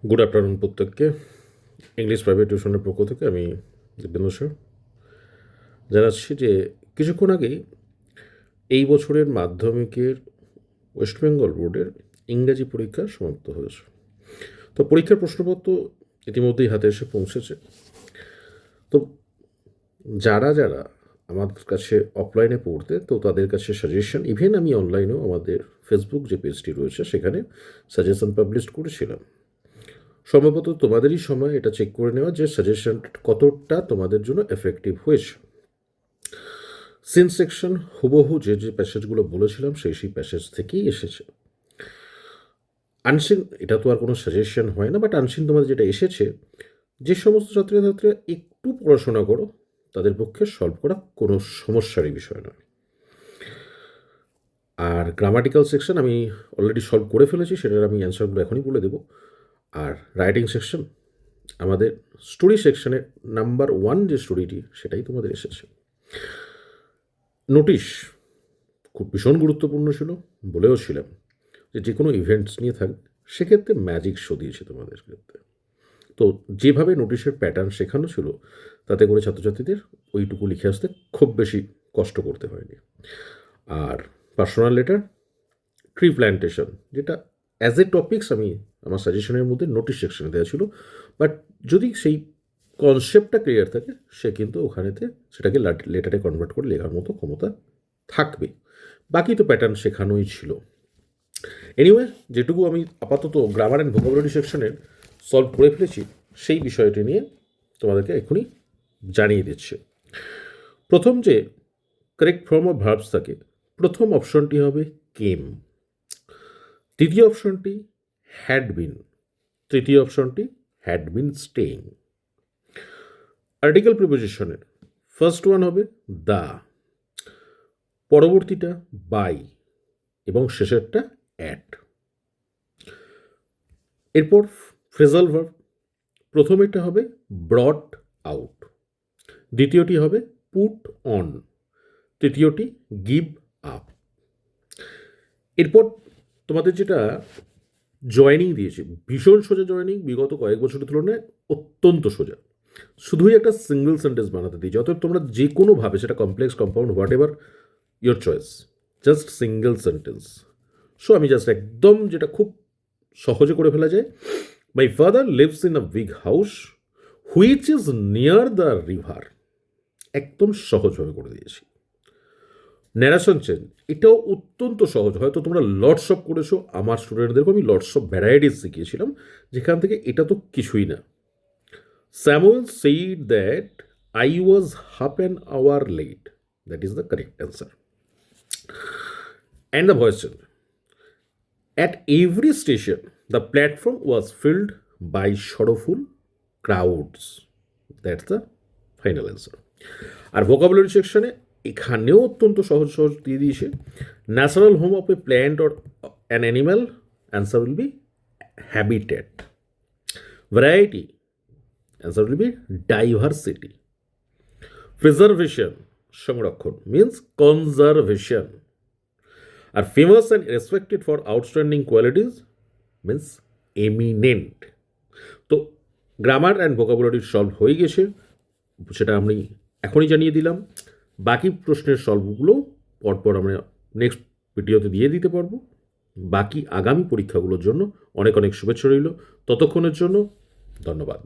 Good afternoon প্রত্যেককে। English private টিউশনের পক্ষ থেকে আমি দিব্যেন্দু স্যার জানাচ্ছি যে কিছুক্ষণ আগেই এই বছরের মাধ্যমিকের ওয়েস্ট বেঙ্গল বোর্ডের ইংরাজি পরীক্ষা সমাপ্ত হয়েছে। তো পরীক্ষার প্রশ্নপত্র ইতিমধ্যেই হাতে এসে পৌঁছেছে। তো যারা যারা আমার কাছে অফলাইনে পড়তে, তো তাদের কাছে সাজেশন, ইভেন আমি অনলাইনেও আমাদের ফেসবুক যে পেজটি রয়েছে সেখানে সাজেশন পাবলিশ করেছিলাম। সম্ভবত তোমাদেরই সময় এটা চেক করে নেওয়া যে সাজেশন কতটা তোমাদের জন্য এফেক্টিভ হয়েছে। সিন সেকশন হুবহু যে যে প্যাসেজগুলো বলেছিলাম সেই প্যাসেজ থেকেই এসেছে। আনসিন এটা তো আর কোনো সাজেশন হয় না, বাট আনসিন তোমাদের যেটা এসেছে, যে সমস্ত ছাত্রছাত্রীরা একটু পড়াশোনা করো তাদের পক্ষে সলভ করা কোনো সমস্যারই বিষয় নয়। আর গ্রামাটিক্যাল সেকশন আমি অলরেডি সলভ করে ফেলেছি, সেটার আমি অ্যান্সারগুলো এখনই বলে দেবো। আর রাইটিং সেকশন, আমাদের স্টোরি সেকশনের নাম্বার 1 যে স্টোরিটি সেটাই তোমাদের এসেছে। নোটিশ খুব ভীষণ গুরুত্বপূর্ণ ছিল, বলেও ছিলাম যে কোনো ইভেন্টস নিয়ে থাকবে, সেক্ষেত্রে ম্যাজিক শো দিয়েছে তোমাদের ক্ষেত্রে। তো যেভাবে নোটিশের প্যাটার্ন শেখানো ছিল তাতে করে ছাত্রছাত্রীদের ওইটুকু লিখে আসতে খুব বেশি কষ্ট করতে হয়নি। আর পার্সোনাল লেটার, ট্রি প্ল্যান্টেশন, যেটা অ্যাজ এ টপিক্স আমি আমার সাজেশনের মধ্যে নোটিশ সেকশনে দেওয়া ছিল, বাট যদি সেই কনসেপ্টটা ক্লিয়ার থাকে সে কিন্তু ওখানেতে সেটাকে লেটারে কনভার্ট করে লেখার মতো ক্ষমতা থাকবে। বাকি তো প্যাটার্ন শেখানোই ছিল। এনিওয়ে, যেটুকু আমি আপাতত গ্রামার অ্যান্ড ভোকাবুলারি সেকশনের সলভ করে ফেলেছি সেই বিষয়টি নিয়ে তোমাদেরকে এখনই জানিয়ে দিচ্ছি। প্রথম যে কারেক্ট ফর্ম অফ ভার্বস থাকে, প্রথম অপশনটি হবে কেম, দ্বিতীয় অপশনটি হ্যাড বিন, তৃতীয় অপশনটি হ্যাড বিন স্টেইং। আর্টিকেল প্রিপোজিশনের ফার্স্ট ওয়ান হবে দা, পরবর্তীটা বাই এবং শেষেরটা অ্যাট। এরপর ফ্রেজাল ভার্ব, প্রথমেরটা হবে ব্রট আউট, দ্বিতীয়টি হবে পুট অন, তৃতীয়টি গিভ আপ। এরপর তোমাদের যেটা জয়নিং দিয়েছে, ভীষণ সোজা জয়নিং, বিগত কয়েক বছরের তুলনায় অত্যন্ত সোজা, শুধুই একটা সিঙ্গেল সেন্টেন্স বানাতে দিয়েছে। অতএব তোমরা যে কোনোভাবে, সেটা complex, compound, what ever your choice, just single sentence. So আমি জাস্ট একদম যেটা খুব সহজে করে ফেলা যায়, my father lives in a big house which is near the river, একদম সহজভাবে করে দিয়েছি। ন্যারেশন চেঞ্জ, এটাও অত্যন্ত সহজ। হয়তো তোমরা লটস অফ করেছো, আমার স্টুডেন্টদেরকে আমি লটস অফ ভ্যারাইটিস শিখিয়েছিলাম, যেখান থেকে এটা তো কিছুই না। Samuel said that I was half an hour late, that is the correct answer. And the voice change, at every station the platform was filled by sorrowful crowds, that's the final answer. আর vocabulary সেকশনে এখানেও অত্যন্ত সহজ সহজ দিয়ে দিয়েছে। Natural home of a plant or an animal, answer will be habitat. Variety, answer will be diversity. Preservation, সংরক্ষণ, means conservation. আর famous and respected for outstanding qualities means eminent. তো গ্রামার অ্যান্ড ভোকাবুলারির সলভ হয়ে গেছে, সেটা আমি এখনই জানিয়ে দিলাম। বাকি প্রশ্নের সলভগুলো পরপর আমরা নেক্সট ভিডিওতে দিয়ে দিতে পারবো। বাকি আগামী পরীক্ষাগুলোর জন্য অনেক অনেক শুভেচ্ছা রইল। ততক্ষণের জন্য ধন্যবাদ।